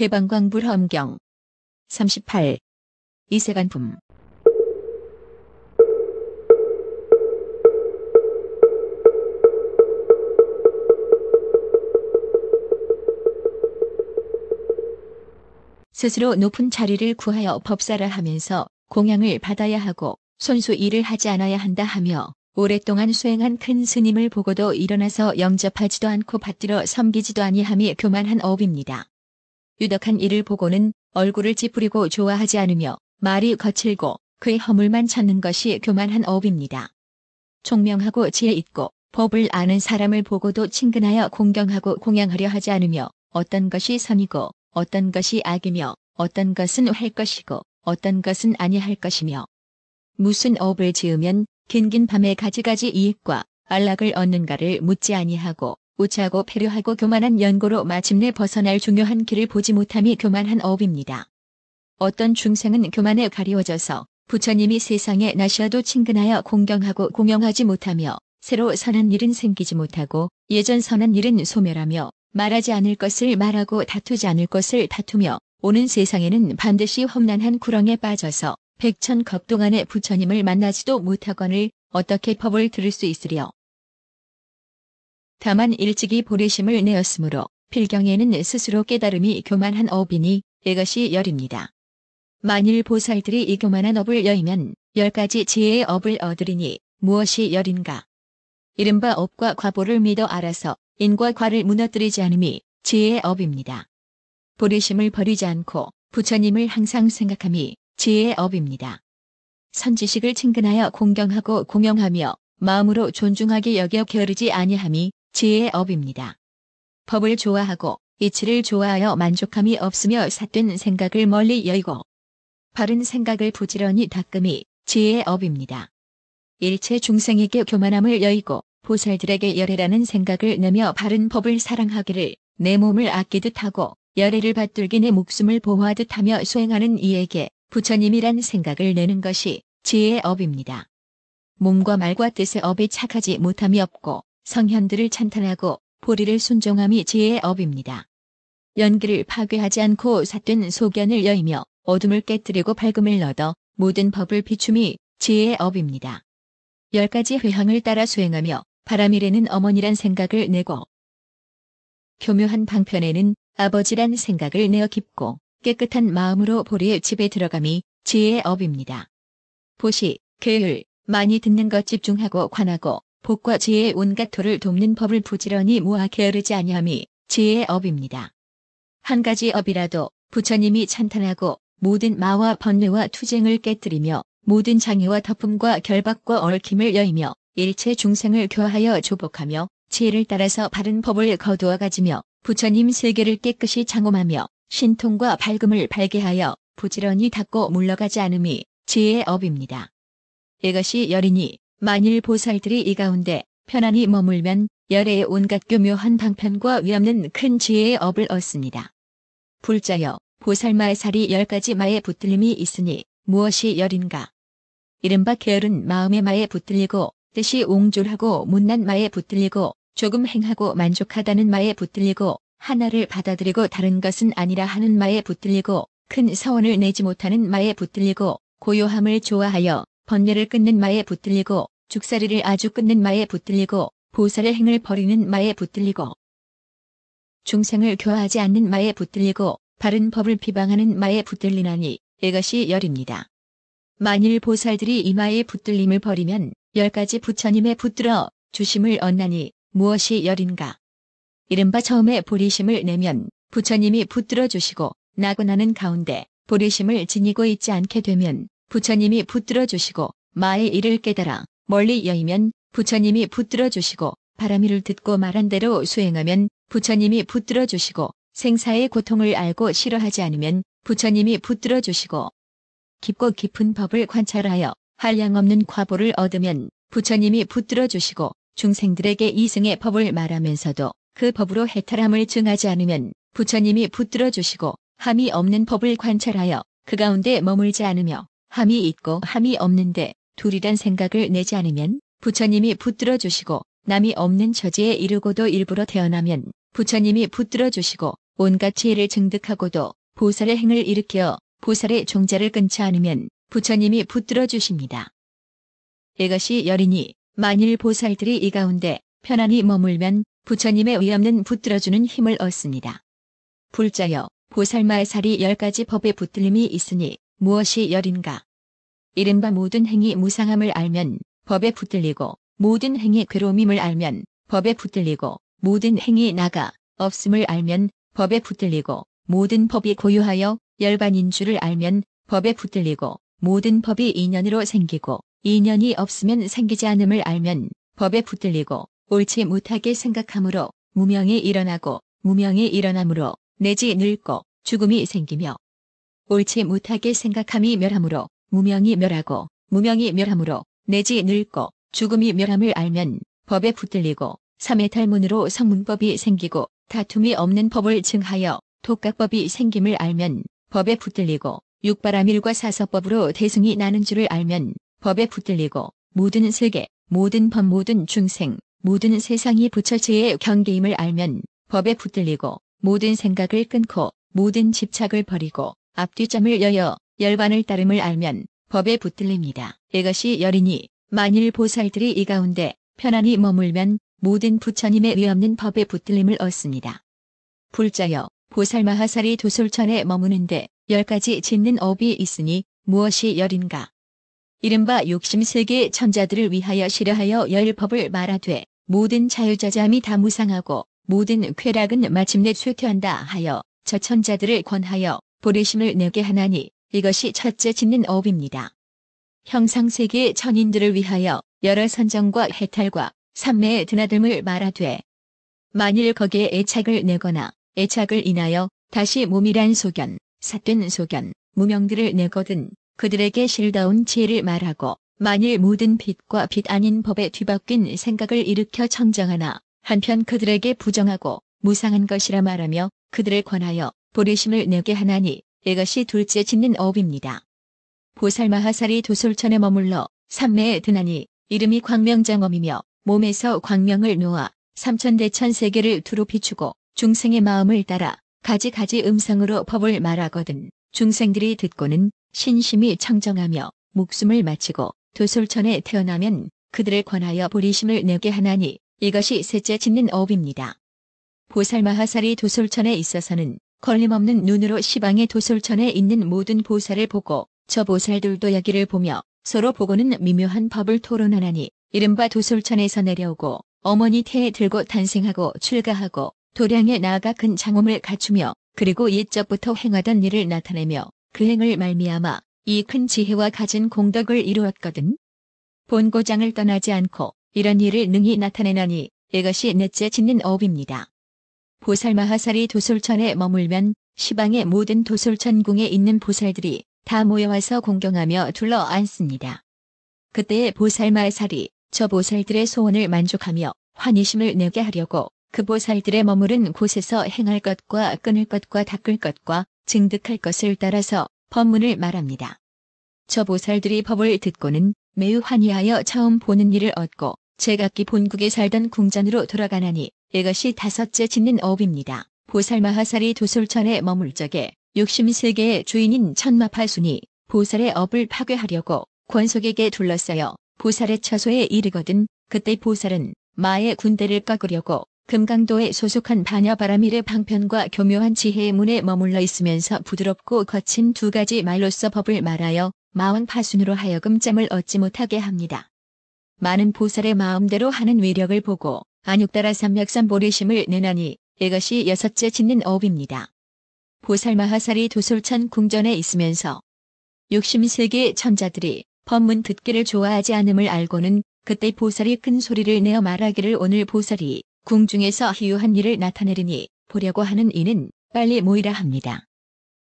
해방광불험경 38. 이세간품. 스스로 높은 자리를 구하여 법사라 하면서 공양을 받아야 하고 손수 일을 하지 않아야 한다 하며 오랫동안 수행한 큰 스님을 보고도 일어나서 영접하지도 않고 받들어 섬기지도 아니함이 교만한 업입니다. 유덕한 이를 보고는 얼굴을 찌푸리고 좋아하지 않으며 말이 거칠고 그의 허물만 찾는 것이 교만한 업입니다. 총명하고 지혜 있고 법을 아는 사람을 보고도 친근하여 공경하고 공양하려 하지 않으며 어떤 것이 선이고 어떤 것이 악이며 어떤 것은 할 것이고 어떤 것은 아니할 것이며 무슨 업을 지으면 긴긴 밤에 가지가지 이익과 안락을 얻는가를 묻지 아니하고 우차고 패류하고 교만한 연고로 마침내 벗어날 중요한 길을 보지 못함이 교만한 업입니다. 어떤 중생은 교만에 가리워져서 부처님이 세상에 나셔도 친근하여 공경하고 공영하지 못하며 새로 선한 일은 생기지 못하고 예전 선한 일은 소멸하며 말하지 않을 것을 말하고 다투지 않을 것을 다투며 오는 세상에는 반드시 험난한 구렁에 빠져서 백천겁 동안에 부처님을 만나지도 못하거늘 어떻게 법을 들을 수 있으랴. 다만 일찍이 보리심을 내었으므로 필경에는 스스로 깨달음이 교만한 업이니 이것이 열입니다. 만일 보살들이 이 교만한 업을 여이면 10가지 지혜의 업을 얻으리니 무엇이 열인가. 이른바 업과 과보를 믿어 알아서 인과 과를 무너뜨리지 않음이 지혜의 업입니다. 보리심을 버리지 않고 부처님을 항상 생각함이 지혜의 업입니다. 선지식을 친근하여 공경하고 공영하며 마음으로 존중하게 여겨 게으르지 아니함이 지혜의 업입니다. 법을 좋아하고 이치를 좋아하여 만족함이 없으며 삿된 생각을 멀리 여의고 바른 생각을 부지런히 닦음이 지혜의 업입니다. 일체 중생에게 교만함을 여의고 보살들에게 열애라는 생각을 내며 바른 법을 사랑하기를 내 몸을 아끼듯 하고 열애를 받들기 내 목숨을 보호하듯 하며 수행하는 이에게 부처님이란 생각을 내는 것이 지혜의 업입니다. 몸과 말과 뜻의 업에 착하지 못함이 없고 성현들을 찬탄하고 보리를 순종함이 지혜의 업입니다. 연기를 파괴하지 않고 삿된 소견을 여의며 어둠을 깨뜨리고 밝음을 얻어 모든 법을 비춤이 지혜의 업입니다. 10가지 회항을 따라 수행하며 바람이라는 어머니란 생각을 내고 교묘한 방편에는 아버지란 생각을 내어 깊고 깨끗한 마음으로 보리의 집에 들어감이 지혜의 업입니다. 보시, 계율, 많이 듣는 것 집중하고 관하고 복과 지혜의 온갖 도를 돕는 법을 부지런히 모아 게으르지 아니함이 지혜의 업입니다. 한 가지 업이라도 부처님이 찬탄하고 모든 마와 번뇌와 투쟁을 깨뜨리며 모든 장애와 덮음과 결박과 얽힘을 여의며 일체 중생을 교하여 조복하며 지혜를 따라서 바른 법을 거두어 가지며 부처님 세계를 깨끗이 장엄하며 신통과 밝음을 발개하여 부지런히 닦고 물러가지 않음이 지혜의 업입니다. 이것이 열이니 만일 보살들이 이 가운데 편안히 머물면 열애의 온갖 교묘한 방편과 위없는 큰 지혜의 업을 얻습니다. 불자여 보살마살이 10가지 마에 붙들림이 있으니 무엇이 열인가. 이른바 게으른 마음의 마에 붙들리고 뜻이 옹졸하고 못난 마에 붙들리고 조금 행하고 만족하다는 마에 붙들리고 하나를 받아들이고 다른 것은 아니라 하는 마에 붙들리고 큰 서원을 내지 못하는 마에 붙들리고 고요함을 좋아하여 번뇌를 끊는 마에 붙들리고 죽사리를 아주 끊는 마에 붙들리고 보살의 행을 버리는 마에 붙들리고 중생을 교하지 않는 마에 붙들리고 바른 법을 비방하는 마에 붙들리나니 이것이 열입니다. 만일 보살들이 이 마에 붙들림을 버리면 10가지 부처님에 붙들어 주심을 얻나니 무엇이 열인가. 이른바 처음에 보리심을 내면 부처님이 붙들어 주시고 나고 나는 가운데 보리심을 지니고 있지 않게 되면 부처님이 붙들어 주시고 마의 일을 깨달아 멀리 여이면 부처님이 붙들어 주시고 바람이를 듣고 말한 대로 수행하면 부처님이 붙들어 주시고 생사의 고통을 알고 싫어하지 않으면 부처님이 붙들어 주시고 깊고 깊은 법을 관찰하여 한량없는 과보를 얻으면 부처님이 붙들어 주시고 중생들에게 이승의 법을 말하면서도 그 법으로 해탈함을 증하지 않으면 부처님이 붙들어 주시고 함이 없는 법을 관찰하여 그 가운데 머물지 않으며 함이 있고 함이 없는데 둘이란 생각을 내지 않으면 부처님이 붙들어 주시고 남이 없는 처지에 이르고도 일부러 태어나면 부처님이 붙들어 주시고 온갖 지혜를 증득하고도 보살의 행을 일으켜 보살의 종자를 끊지 않으면 부처님이 붙들어 주십니다. 이것이 열이니 만일 보살들이 이 가운데 편안히 머물면 부처님의 위엄는 붙들어주는 힘을 얻습니다. 불자여 보살마살이 10가지 법에 붙들림이 있으니 무엇이 열인가? 이른바 모든 행이 무상함을 알면 법에 붙들리고 모든 행이 괴로움임을 알면 법에 붙들리고 모든 행이 나가 없음을 알면 법에 붙들리고 모든 법이 고유하여 열반인 줄을 알면 법에 붙들리고 모든 법이 인연으로 생기고 인연이 없으면 생기지 않음을 알면 법에 붙들리고 옳지 못하게 생각함으로 무명이 일어나고 무명이 일어나므로 내지 늙고 죽음이 생기며 옳지 못하게 생각함이 멸함으로 무명이 멸하고 무명이 멸함으로 내지 늙고 죽음이 멸함을 알면 법에 붙들리고 삼해탈문으로 성문법이 생기고 다툼이 없는 법을 증하여 독각법이 생김을 알면 법에 붙들리고 육바라밀과 사서법으로 대승이 나는 줄을 알면 법에 붙들리고 모든 세계, 모든 법, 모든 중생, 모든 세상이 부처체의 경계임을 알면 법에 붙들리고 모든 생각을 끊고 모든 집착을 버리고 앞뒤점을 여여 열반을 따름을 알면 법에 붙들립니다. 이것이 열이니 만일 보살들이 이 가운데 편안히 머물면 모든 부처님의 위없는 법에 붙들림을 얻습니다. 불자여 보살마하살이 도솔천에 머무는데 10가지 짓는 업이 있으니 무엇이 열인가? 이른바 욕심세계의 천자들을 위하여 싫어하여 열 법을 말하되 모든 자유자재함이 다 무상하고 모든 쾌락은 마침내 쇠퇴한다 하여 저 천자들을 권하여 보리심을 내게 하나니 이것이 첫째 짓는 업입니다. 형상세계의 천인들을 위하여 여러 선정과 해탈과 삼매의 드나듦을 말하되 만일 거기에 애착을 내거나 애착을 인하여 다시 몸이란 소견, 삿된 소견, 무명들을 내거든 그들에게 실다운 지혜를 말하고 만일 모든 빛과 빛 아닌 법에 뒤바뀐 생각을 일으켜 청정하나 한편 그들에게 부정하고 무상한 것이라 말하며 그들을 권하여 보리심을 내게 하나니 이것이 둘째 짓는 업입니다. 보살마하살이 도솔천에 머물러 삼매에 드나니 이름이 광명장엄이며 몸에서 광명을 놓아 삼천대천 세계를 두루 비추고 중생의 마음을 따라 가지가지 음성으로 법을 말하거든 중생들이 듣고는 신심이 청정하며 목숨을 마치고 도솔천에 태어나면 그들을 권하여 보리심을 내게 하나니 이것이 셋째 짓는 업입니다. 보살마하살이 도솔천에 있어서는 걸림없는 눈으로 시방의 도솔천에 있는 모든 보살을 보고 저 보살들도 여기를 보며 서로 보고는 미묘한 법을 토론하나니 이른바 도솔천에서 내려오고 어머니 태에 들고 탄생하고 출가하고 도량에 나아가 큰 장엄을 갖추며 그리고 옛적부터 행하던 일을 나타내며 그 행을 말미암아 이 큰 지혜와 가진 공덕을 이루었거든. 본고장을 떠나지 않고 이런 일을 능히 나타내나니 이것이 넷째 짓는 업입니다. 보살마하살이 도솔천에 머물면 시방의 모든 도솔천궁에 있는 보살들이 다 모여와서 공경하며 둘러 앉습니다. 그때의 보살마하살이 저 보살들의 소원을 만족하며 환희심을 내게 하려고 그 보살들의 머무른 곳에서 행할 것과 끊을 것과 닦을 것과 증득할 것을 따라서 법문을 말합니다. 저 보살들이 법을 듣고는 매우 환희하여 처음 보는 일을 얻고 제각기 본국에 살던 궁전으로 돌아가나니 이것이 다섯째 짓는 업입니다. 보살마하살이 도솔천에 머물 적에 욕심세계의 주인인 천마파순이 보살의 업을 파괴하려고 권속에게 둘러싸여 보살의 처소에 이르거든 그때 보살은 마의 군대를 꺾으려고 금강도에 소속한 반야바라밀의 방편과 교묘한 지혜의 문에 머물러 있으면서 부드럽고 거친 2가지 말로써 법을 말하여 마왕파순으로 하여금 짬을 얻지 못하게 합니다. 많은 보살의 마음대로 하는 위력을 보고 안육따라 삼맥삼 보리심을 내나니 이것이 여섯째 짓는 업입니다. 보살마하살이 도솔천 궁전에 있으면서 욕심세계의 천자들이 법문 듣기를 좋아하지 않음을 알고는 그때 보살이 큰 소리를 내어 말하기를 오늘 보살이 궁중에서 희유한 일을 나타내리니 보려고 하는 이는 빨리 모이라 합니다.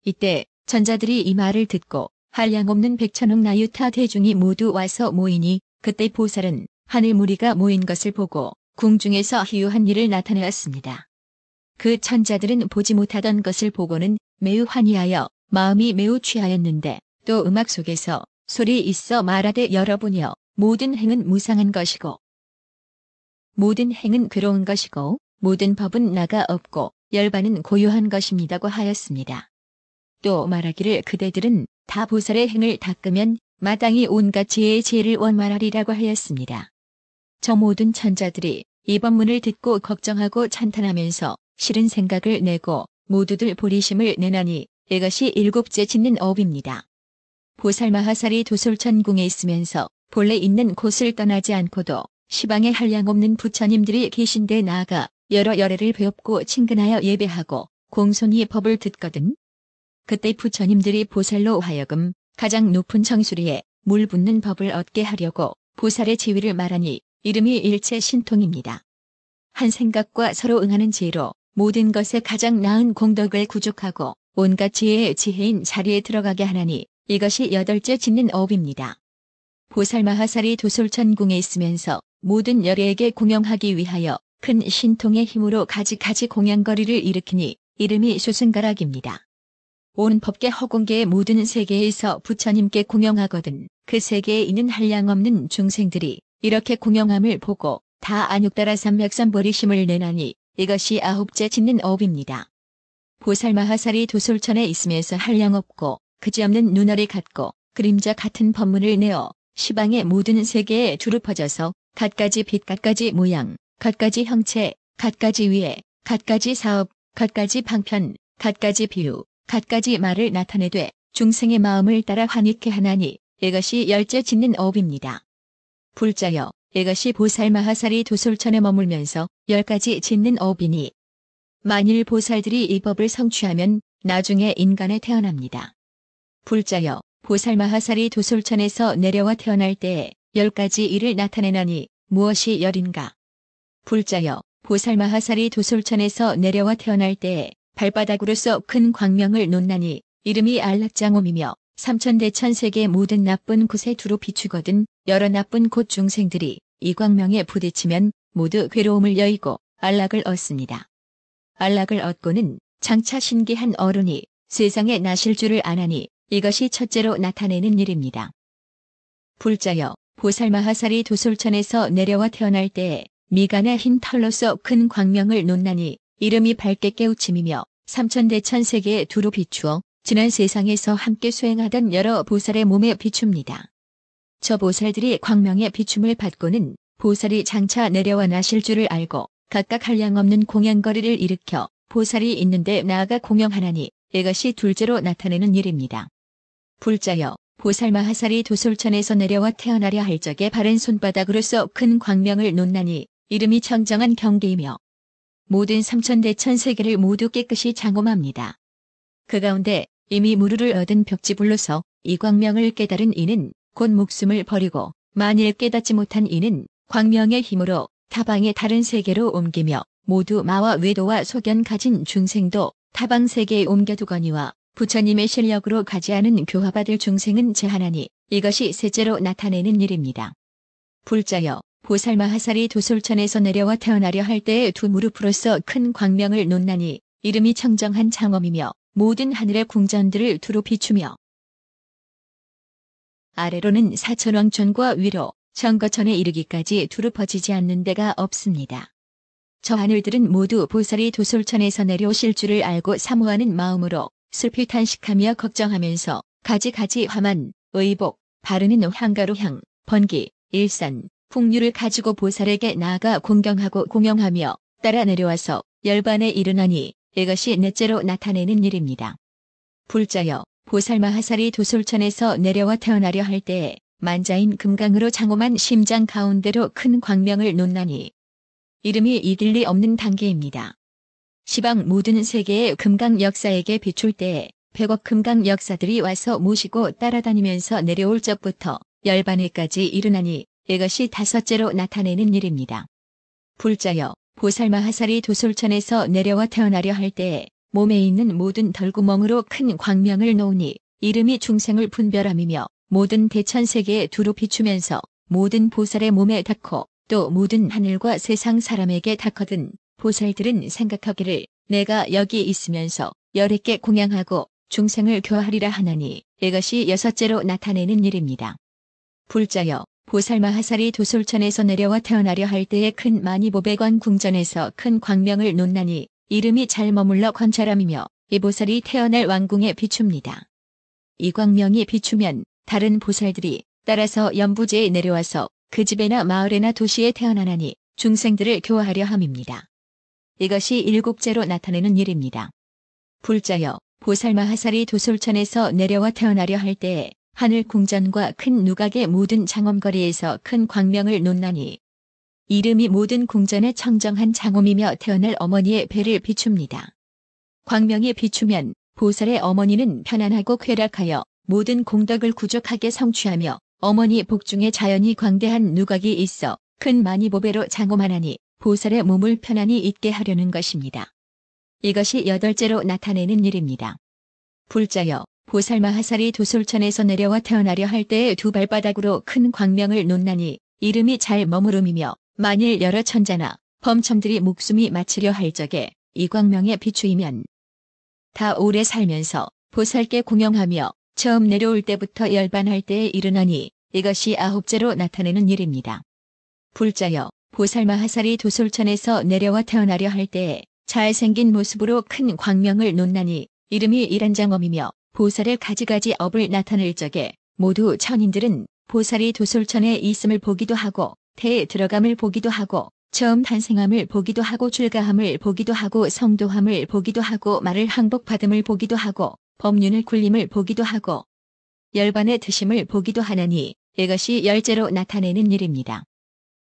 이때 천자들이 이 말을 듣고 한량없는 백천억 나유타 대중이 모두 와서 모이니 그때 보살은 하늘 무리가 모인 것을 보고 궁중에서 희유한 일을 나타내었습니다. 그 천자들은 보지 못하던 것을 보고는 매우 환희하여 마음이 매우 취하였는데 또 음악 속에서 소리 있어 말하되 여러분이여 모든 행은 무상한 것이고 모든 행은 괴로운 것이고 모든 법은 나가 없고 열반은 고요한 것입니다고 하였습니다. 또 말하기를 그대들은 다 보살의 행을 닦으면 마땅히 온갖 지혜의 지혜를 원만하리라고 하였습니다. 저 모든 천자들이 이 법문을 듣고 걱정하고 찬탄하면서 싫은 생각을 내고 모두들 보리심을 내나니 이것이 일곱째 짓는 업입니다. 보살마하살이 도솔천궁에 있으면서 본래 있는 곳을 떠나지 않고도 시방에 한량없는 부처님들이 계신 데 나아가 여러 열애를 배웁고 친근하여 예배하고 공손히 법을 듣거든. 그때 부처님들이 보살로 하여금 가장 높은 정수리에 물 붓는 법을 얻게 하려고 보살의 지위를 말하니 이름이 일체 신통입니다. 한 생각과 서로 응하는 지혜로 모든 것에 가장 나은 공덕을 구족하고 온갖 지혜의 지혜인 자리에 들어가게 하나니 이것이 여덟째 짓는 업입니다. 보살마하살이 도솔천궁에 있으면서 모든 열애에게 공양하기 위하여 큰 신통의 힘으로 가지가지 공양거리를 일으키니 이름이 소승가락입니다. 온 법계 허공계의 모든 세계에서 부처님께 공양하거든 그 세계에 있는 한량없는 중생들이 이렇게 공양함을 보고 다 안육따라 삼맥삼보리심을 내나니 이것이 아홉째 짓는 업입니다. 보살마하살이 도솔천에 있으면서 한량없고 그지없는 눈알이 같고 그림자 같은 법문을 내어 시방의 모든 세계에 두루 퍼져서 갖가지 빛 갖가지 모양, 갖가지 형체, 갖가지 위에, 갖가지 사업, 갖가지 방편, 갖가지 비유, 갖가지 말을 나타내되 중생의 마음을 따라 환희케 하나니 이것이 열째 짓는 업입니다. 불자여 이것이 보살마하살이 도솔천에 머물면서 10가지 짓는 업이니 만일 보살들이 이 법을 성취하면 나중에 인간에 태어납니다. 불자여 보살마하살이 도솔천에서 내려와 태어날 때에 10가지 일을 나타내나니 무엇이 열인가? 불자여 보살마하살이 도솔천에서 내려와 태어날 때에 발바닥으로서 큰 광명을 놓나니 이름이 안락장엄이며 삼천대천세계 모든 나쁜 곳에 두루 비추거든 여러 나쁜 곳 중생들이 이 광명에 부딪히면 모두 괴로움을 여의고 안락을 얻습니다. 안락을 얻고는 장차 신기한 어른이 세상에 나실 줄을 아나니 이것이 첫째로 나타내는 일입니다. 불자여 보살마하살이 도솔천에서 내려와 태어날 때에 미간에 흰 털로서 큰 광명을 놓나니 이름이 밝게 깨우침이며 삼천대천세계에 두루 비추어 지난 세상에서 함께 수행하던 여러 보살의 몸에 비춥니다. 저 보살들이 광명의 비춤을 받고는 보살이 장차 내려와 나실 줄을 알고 각각 한량없는 공양거리를 일으켜 보살이 있는데 나아가 공양하나니 이것이 둘째로 나타내는 일입니다. 불자여 보살마하살이 도솔천에서 내려와 태어나려 할 적에 바른 손바닥으로서 큰 광명을 놓나니 이름이 청정한 경계이며 모든 삼천대천세계를 모두 깨끗이 장엄합니다. 그 가운데 이미 무르를 얻은 벽지불로서 이 광명을 깨달은 이는 곧 목숨을 버리고 만일 깨닫지 못한 이는 광명의 힘으로 타방의 다른 세계로 옮기며 모두 마와 외도와 소견 가진 중생도 타방 세계에 옮겨두거니와 부처님의 실력으로 가지 않은 교화받을 중생은 제하나니 이것이 셋째로 나타내는 일입니다. 불자여 보살마하살이 도솔천에서 내려와 태어나려 할 때에 두 무릎으로서 큰 광명을 놓나니 이름이 청정한 장엄이며 모든 하늘의 궁전들을 두루 비추며 아래로는 사천왕천과 위로 정거천에 이르기까지 두루 퍼지지 않는 데가 없습니다. 저 하늘들은 모두 보살이 도솔천에서 내려오실 줄을 알고 사모하는 마음으로 슬피 탄식하며 걱정하면서 가지가지 화만, 의복, 바르는 향가루 향, 번기, 일산, 풍류를 가지고 보살에게 나아가 공경하고 공영하며 따라 내려와서 열반에 이르나니 이것이 넷째로 나타내는 일입니다. 불자여 보살마하살이 도솔천에서 내려와 태어나려 할 때에 만자인 금강으로 장엄한 심장 가운데로 큰 광명을 놓나니 이름이 이길 리 없는 단계입니다. 시방 모든 세계의 금강 역사에게 비출 때에 100억 금강 역사들이 와서 모시고 따라다니면서 내려올 적부터 열반에까지 이르나니 이것이 다섯째로 나타내는 일입니다. 불자여 보살마하살이 도솔천에서 내려와 태어나려 할 때에 몸에 있는 모든 덜구멍으로 큰 광명을 놓으니 이름이 중생을 분별함이며 모든 대천세계에 두루 비추면서 모든 보살의 몸에 닿고 또 모든 하늘과 세상 사람에게 닿거든 보살들은 생각하기를 내가 여기 있으면서 열애께 공양하고 중생을 교하리라 하나니 이것이 여섯째로 나타내는 일입니다. 불자여 보살마하살이 도솔천에서 내려와 태어나려 할 때에 큰 만이보배관 궁전에서 큰 광명을 놓나니 이름이 잘 머물러 건찰함이며 이 보살이 태어날 왕궁에 비춥니다. 이 광명이 비추면 다른 보살들이 따라서 연부제에 내려와서 그 집에나 마을에나 도시에 태어나나니 중생들을 교화하려 함입니다. 이것이 일국제로 나타내는 일입니다. 불자여, 보살마하살이 도솔천에서 내려와 태어나려 할 때에 하늘 궁전과 큰 누각의 모든 장엄거리에서 큰 광명을 놓나니 이름이 모든 궁전의 청정한 장엄이며 태어날 어머니의 배를 비춥니다. 광명이 비추면 보살의 어머니는 편안하고 쾌락하여 모든 공덕을 구족하게 성취하며 어머니 복중에 자연히 광대한 누각이 있어 큰 만이보배로 장엄하나니 보살의 몸을 편안히 있게 하려는 것입니다. 이것이 여덟째로 나타내는 일입니다. 불자여, 보살마하살이 도솔천에서 내려와 태어나려 할 때에 두 발바닥으로 큰 광명을 놓나니 이름이 잘 머무름이며 만일 여러 천자나 범첨들이 목숨이 마치려 할 적에 이 광명에 비추이면 다 오래 살면서 보살께 공영하며 처음 내려올 때부터 열반할 때에 이르나니 이것이 아홉째로 나타내는 일입니다. 불자여, 보살마하살이 도솔천에서 내려와 태어나려 할 때에 잘생긴 모습으로 큰 광명을 놓나니 이름이 일한장엄이며 보살의 가지가지 업을 나타낼 적에 모두 천인들은 보살이 도솔천에 있음을 보기도 하고 태에 들어감을 보기도 하고 처음 탄생함을 보기도 하고 출가함을 보기도 하고 성도함을 보기도 하고 말을 항복받음을 보기도 하고 법륜을 굴림을 보기도 하고 열반의 드심을 보기도 하나니 이것이 열째로 나타내는 일입니다.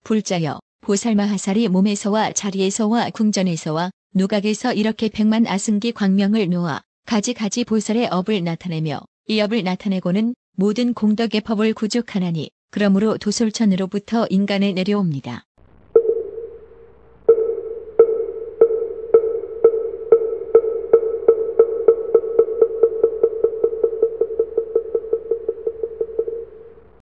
불자여, 보살마하살이 몸에서와 자리에서와 궁전에서와 누각에서 이렇게 백만 아승기 광명을 놓아 가지가지 보살의 업을 나타내며 이 업을 나타내고는 모든 공덕의 법을 구족하나니 그러므로 도솔천으로부터 인간에 내려옵니다.